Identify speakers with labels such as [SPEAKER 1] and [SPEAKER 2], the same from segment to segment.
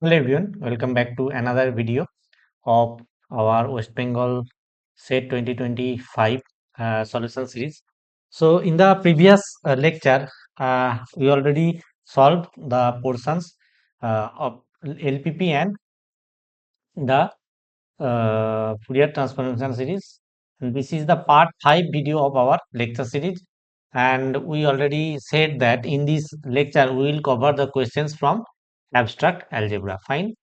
[SPEAKER 1] Hello everyone, welcome back to another video of our West Bengal SET 2025 solution series. So in the previous lecture, we already solved the portions of LPP and the Fourier transformation series. And this is the part 5 video of our lecture series. And we already said that in this lecture, we will cover the questions from abstract algebra. Fine.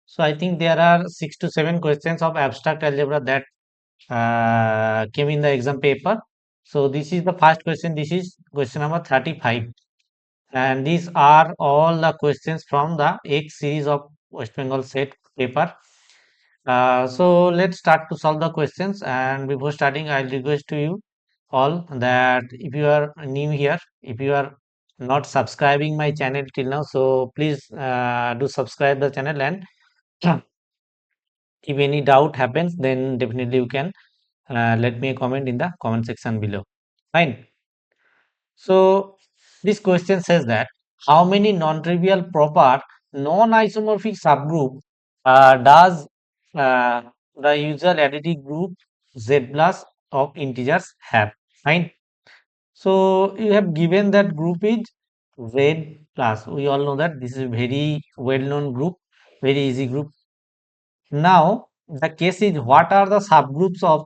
[SPEAKER 1] So I think there are 6 to 7 questions of abstract algebra that came in the exam paper. So this is the first question. This is question number 35. And these are all the questions from the X series of West Bengal set paper. So let's start to solve the questions. And before starting, I'll request to you all that if you are new here, if you are not subscribing my channel till now, so please do subscribe the channel, and if any doubt happens, then definitely you can let me a comment in the comment section below. Fine. So this question says that how many non-trivial proper non-isomorphic subgroup does uh, the usual additive group Z plus of integers have? Fine. So you have given that group is Z plus. We all know that this is a very well-known group, very easy group. Now the case is, what are the subgroups of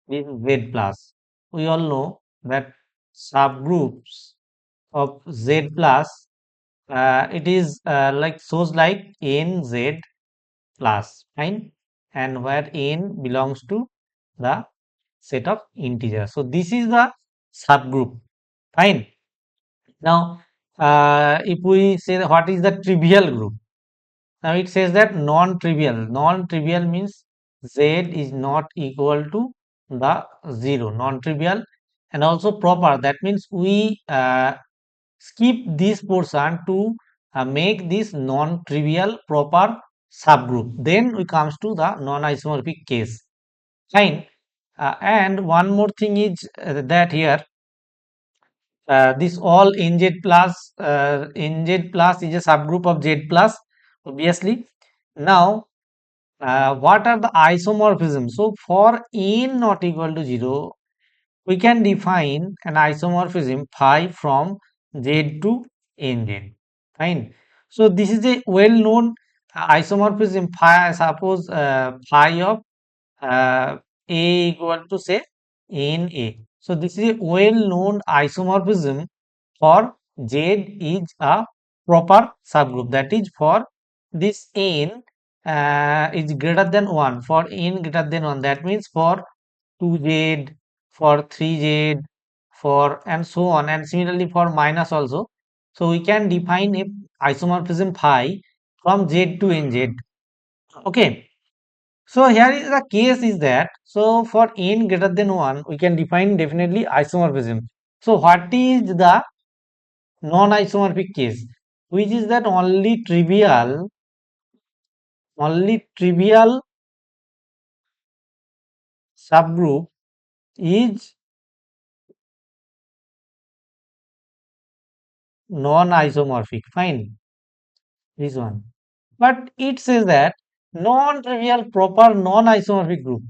[SPEAKER 1] this Z plus? We all know that subgroups of Z plus, it is like shows like NZ plus, fine, and where n belongs to the set of integers. So this is the subgroup, fine. Now if we say that what is the trivial group, now it says that non-trivial. Non-trivial means Z is not equal to the 0, non-trivial, and also proper. That means we skip this portion to make this non-trivial proper subgroup. Then we comes to the non-isomorphic case. Fine. And one more thing is that here this all nz plus nz plus is a subgroup of z plus, obviously. Now what are the isomorphism? So for n not equal to 0, we can define an isomorphism phi from z to nz. Fine. So this is a well-known isomorphism phi. Suppose phi of a equal to say na. So this is a well-known isomorphism for z is a proper subgroup. That is, for this n is greater than 1. For n greater than 1, that means for 2z, for 3z, for and so on, and similarly for minus also. So we can define a isomorphism phi from z to nz. Okay. So here is the case is that, so for n greater than 1, we can define definitely isomorphism. So what is the non-isomorphic case? Which is that only trivial subgroup is non-isomorphic. Fine, this one. But it says that non-trivial proper non-isomorphic group.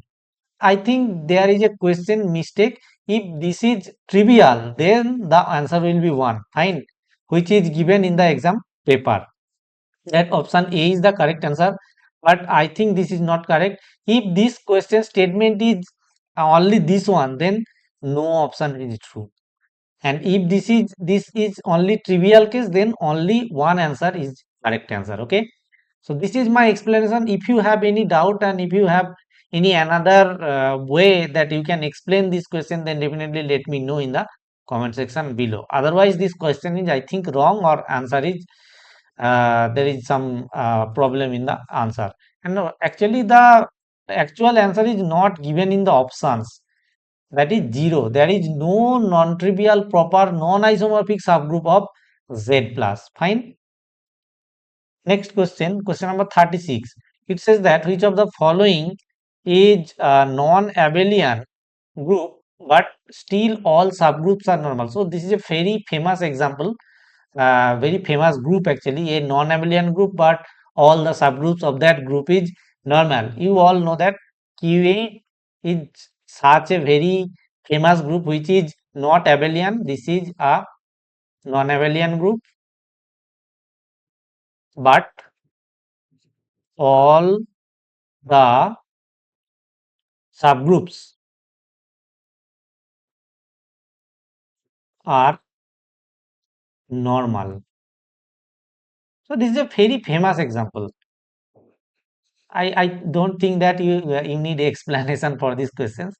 [SPEAKER 1] I think there is a question mistake. If this is trivial, then the answer will be 1. Fine, which is given in the exam paper. That option A is the correct answer. But I think this is not correct. If this question statement is only this one, then no option is true. And if this is only trivial case, then only one answer is correct answer. Okay. So this is my explanation. If you have any doubt, and if you have any another way that you can explain this question, then definitely let me know in the comment section below. Otherwise, this question is, I think, wrong, or answer is there is some problem in the answer. And actually, the actual answer is not given in the options. That is 0. There is no non-trivial proper non-isomorphic subgroup of Z plus. Fine. Next question, question number 36. It says that which of the following is a non-abelian group but still all subgroups are normal. So this is a very famous example, very famous group actually, a non-abelian group, but all the subgroups of that group is normal. You all know that QA is such a very famous group which is not abelian. This is a non-abelian group, but all the subgroups are normal. So this is a very famous example. I don't think that you need explanation for these questions.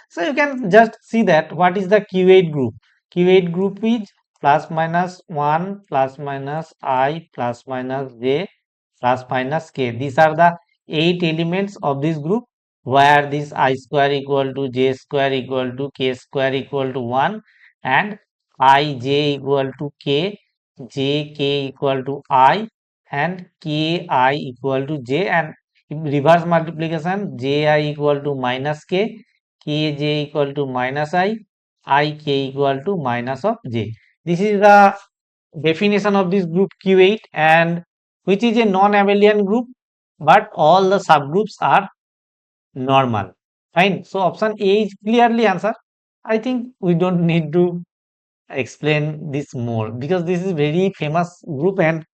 [SPEAKER 1] So you can just see that what is the Q8 group. Q8 group is plus minus 1 plus minus I plus minus j plus minus k. These are the 8 elements of this group, where this I square equal to j square equal to k square equal to 1, and I j equal to k, j k equal to I, and k I equal to j, and reverse multiplication ji equal to minus k, kj equal to minus ik equal to minus of j. This is the definition of this group Q8, and which is a non-abelian group, but all the subgroups are normal. Fine. So option A is clearly answer. I think we don't need to explain this more, because this is very famous group, and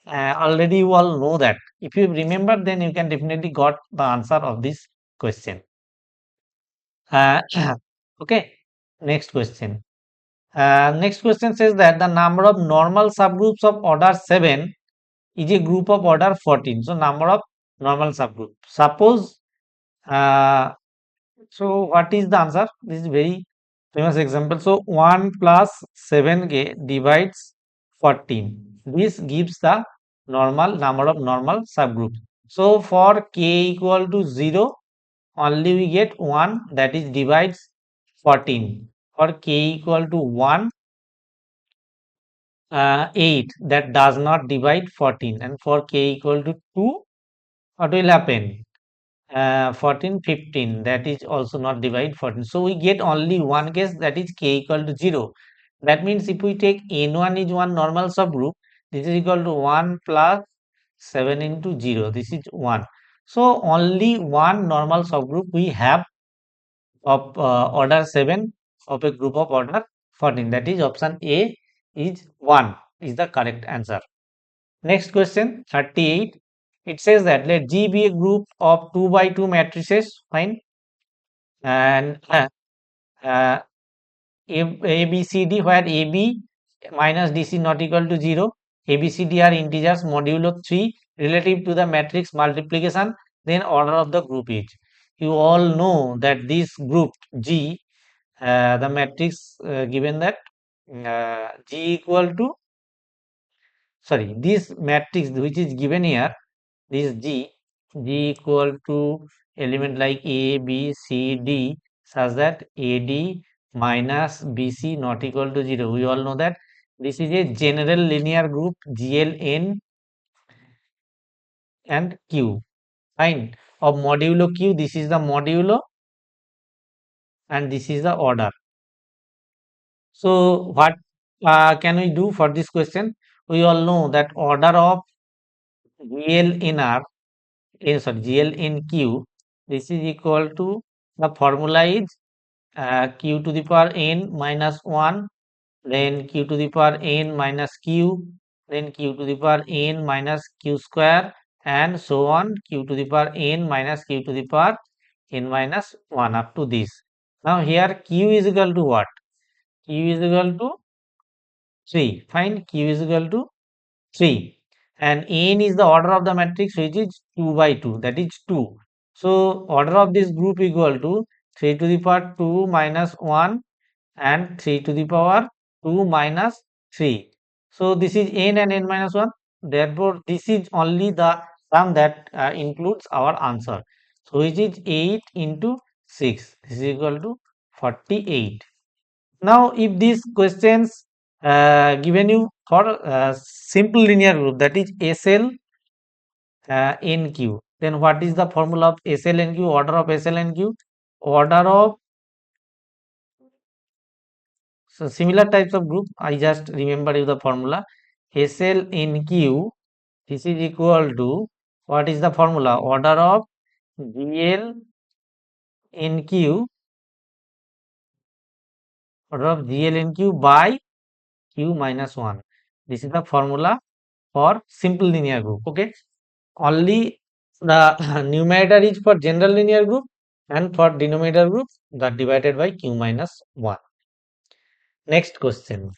[SPEAKER 1] already you all know that. If you remember, then you can definitely got the answer of this question. Uh, okay, next question. Next question says that the number of normal subgroups of order 7 is a group of order 14. So number of normal subgroup. Suppose, uh, so what is the answer? This is very famous example. So 1 plus 7k divides 14. This gives the normal number of normal subgroups. So for k equal to 0, only we get 1, that is divides 14. For k equal to 1, 8, that does not divide 14. And for k equal to 2, what will happen? 14, 15, that is also not divide 14. So we get only one case, that is k equal to 0. That means if we take n1 is one normal subgroup, this is equal to 1 plus 7 into 0. This is 1. So only one normal subgroup we have of order 7 of a group of order 14. That is option A is 1 is the correct answer. Next question 38. It says that let G be a group of 2 by 2 matrices. Fine. And uh, A, B, C, D, where A, B minus DC not equal to 0. A, B, C, D are integers modulo 3 relative to the matrix multiplication. Then order of the group is. You all know that this group G, the matrix given that G equal to, sorry, this matrix which is given here, this G equal to element like A, B, C, D, such that AD minus BC not equal to 0. We all know that this is a general linear group GLN and Q. Fine. Of modulo Q, this is the modulo and this is the order. So what can we do for this question? We all know that order of GLNR, sorry, GLNQ, this is equal to, the formula is q to the power n minus 1, then q to the power n minus q, then q to the power n minus q square, and so on, q to the power n minus q to the power n minus 1 up to this. Now here q is equal to what? Q is equal to 3. Fine, q is equal to 3. And n is the order of the matrix, which is 2 by 2, that is 2. So order of this group equal to 3 to the power 2 minus 1 and 3 to the power 2 minus 3. So this is n and n minus 1. Therefore, this is only the sum that includes our answer. So which is 8 into 6. This is equal to 48. Now, if these questions given you for simple linear group, that is SL NQ, then what is the formula of SL NQ? Order of SL NQ? Order of So similar types of group, I just remember you the formula. SL in Q, this is equal to, what is the formula? Order of GL in Q, order of GL in Q by Q minus 1. This is the formula for simple linear group. Okay. Only the numerator is for general linear group, and for denominator group that divided by Q minus 1. Next question.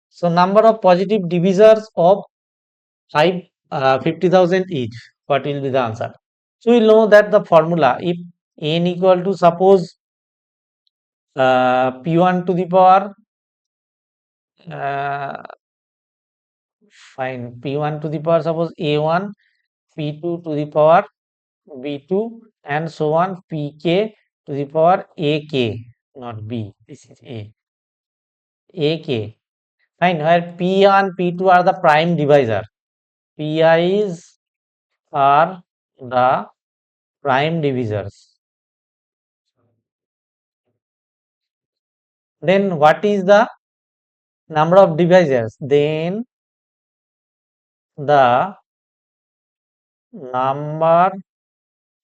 [SPEAKER 1] So number of positive divisors of 50,000 each. What will be the answer? So we know that the formula, if n equal to, suppose, p1 to the power, uh, fine, p1 to the power, suppose a1, p2 to the power b2, and so on, pk to the power ak, not b, this is ak. Fine, where p and p2 are the prime divisor, pi's are the prime divisors. Then what is the number of divisors? Then the number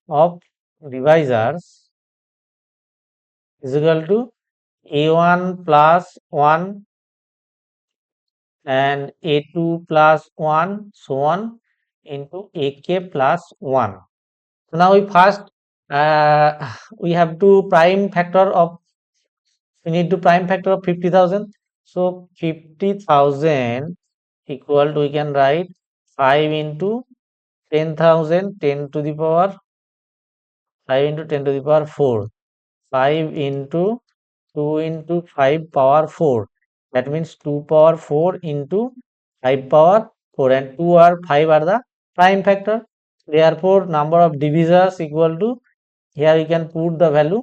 [SPEAKER 1] of divisors is equal to a1 plus 1 and a2 plus 1, so on, into ak plus 1. So now we first we have to prime factor of, we need to prime factor of 50,000. So 50,000 equal to, we can write 5 into 10,000, 10 to the power 5 into 10 to the power 4, 5 into 2 into 5 power 4. That means 2 power 4 into 5 power 4, and 2 or 5 are the prime factor. Therefore, number of divisors equal to, here we can put the value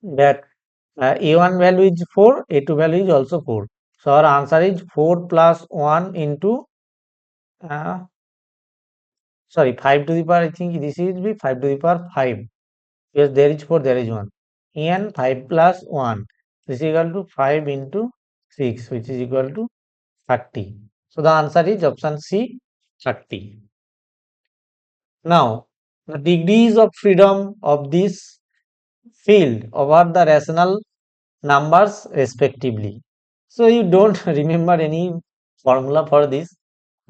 [SPEAKER 1] that a1 value is 4, a2 value is also 4. So our answer is 4 plus 1 into, uh, sorry, 5 to the power, I think this is be 5 to the power 5. Yes, there is 4, there is 1. And 5 plus 1. This is equal to 5 into 6, which is equal to 30. So the answer is option C, 30. Now, the degrees of freedom of this field over the rational numbers respectively. So you don't remember any formula for this.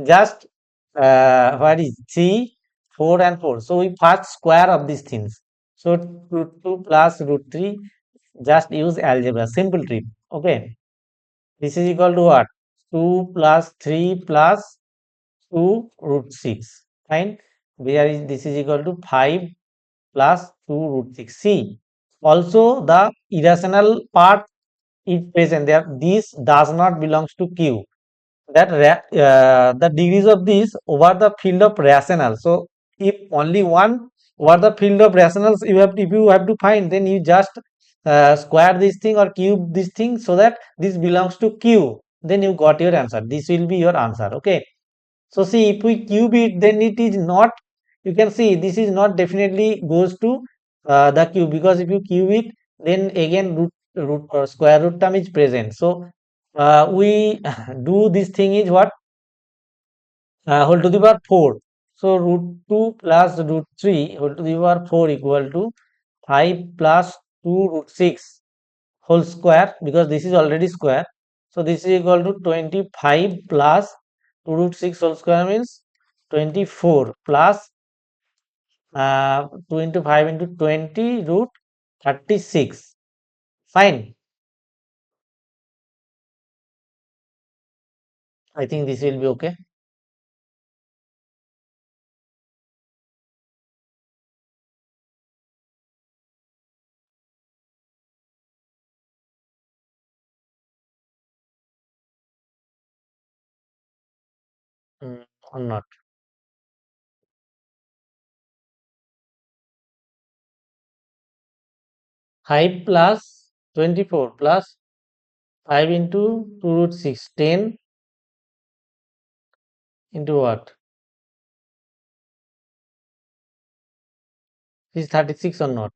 [SPEAKER 1] Just what is 3, 4 and 4. So we first square of these things. So root 2 plus root 3, just use algebra, simple trick. Okay. This is equal to what? 2 plus 3 plus 2 root 6. Fine. Where is this is equal to 5 plus 2 root 6. See, also the irrational part is present there. This does not belongs to Q. That the degrees of this over the field of rational. So if only one over the field of rationals if you have to find, then you just square this thing or cube this thing, so that this belongs to Q. Then you got your answer. This will be your answer. Okay. So see, if we cube it, then it is not, you can see this is not definitely goes to the cube, because if you cube it, then again root or square root term is present. So we do this thing is what, whole to the power 4. So root 2 plus root 3 whole to the power 4 equal to 5 plus 2 root 6 whole square, because this is already square. So this is equal to 25 plus 2 root 6 whole square means 24 plus 2 into 5 into 20 root 36. Fine. I think this will be okay. Or not. 5 plus 24 plus 5 into 2 root 6, 10 into what? Is 36 or not?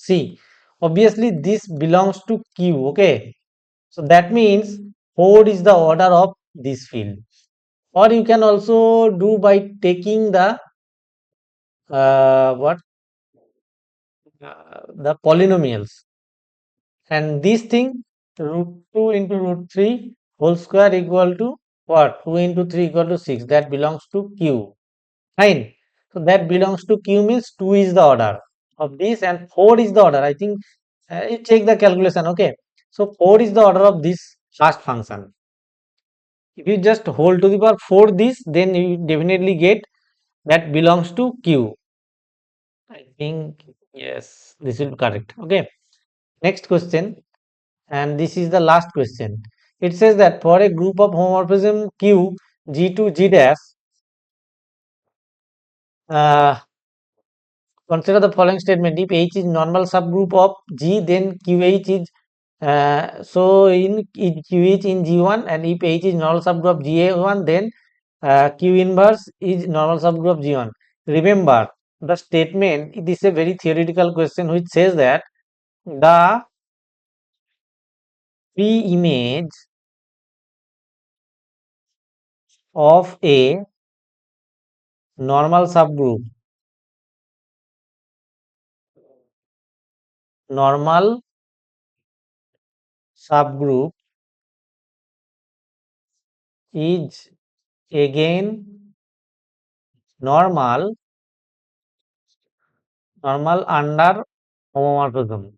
[SPEAKER 1] See, obviously this belongs to Q, okay? So that means 4 is the order of this field. Or you can also do by taking the what the polynomials, and this thing root 2 into root 3 whole square equal to what? 2 into 3 equal to 6. That belongs to Q. Fine. So that belongs to Q means 2 is the order of this and 4 is the order. I think you check the calculation. Okay. So 4 is the order of this first function. If you just hold to the power 4 this, then you definitely get that belongs to Q. I think yes, this will be correct. Okay. Next question, and this is the last question. It says that for a group of homomorphism Q G to G dash, uh, consider the following statement: if H is normal subgroup of G, then QH is so in QH in G1, and if H is normal subgroup of GA1, then Q inverse is normal subgroup of G1. Remember the statement. This is a very theoretical question which says that the pre-image of a normal subgroup normal subgroup is again normal under homomorphism.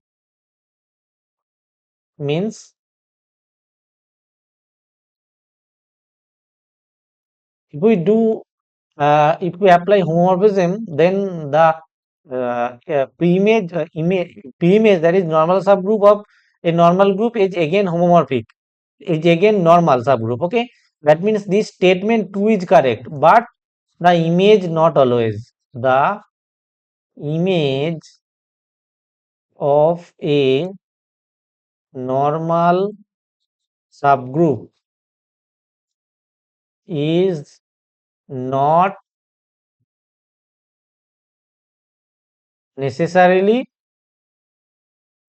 [SPEAKER 1] Means if we do if we apply homomorphism, then the pre-image that is normal subgroup of a normal group is again homomorphic, is again normal subgroup. Okay, that means this statement 2 is correct, but the image not always. The image of a normal subgroup is not necessarily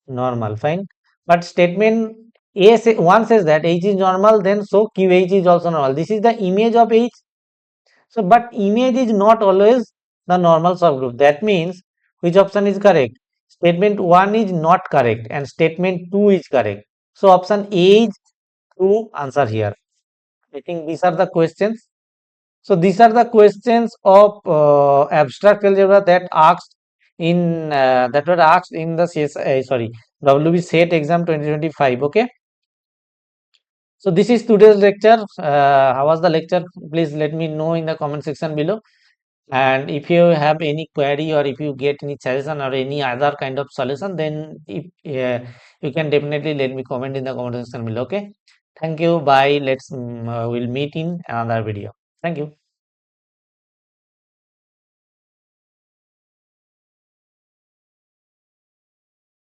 [SPEAKER 1] normal. Fine, but statement one says that H is normal, then so QH is also normal. This is the image of H. So, but image is not always the normal subgroup. That means which option is correct? Statement 1 is not correct and statement 2 is correct. So, option A is true answer here. I think these are the questions. So, these are the questions of abstract algebra that asked in that were asked in the WBSET exam 2025. Okay. So, this is today's lecture. How was the lecture? Please let me know in the comment section below. And if you have any query or if you get any suggestion or any other kind of solution, then if you can definitely let me comment in the comment section below. Okay. Thank you. Bye. We'll meet in another video. Thank you.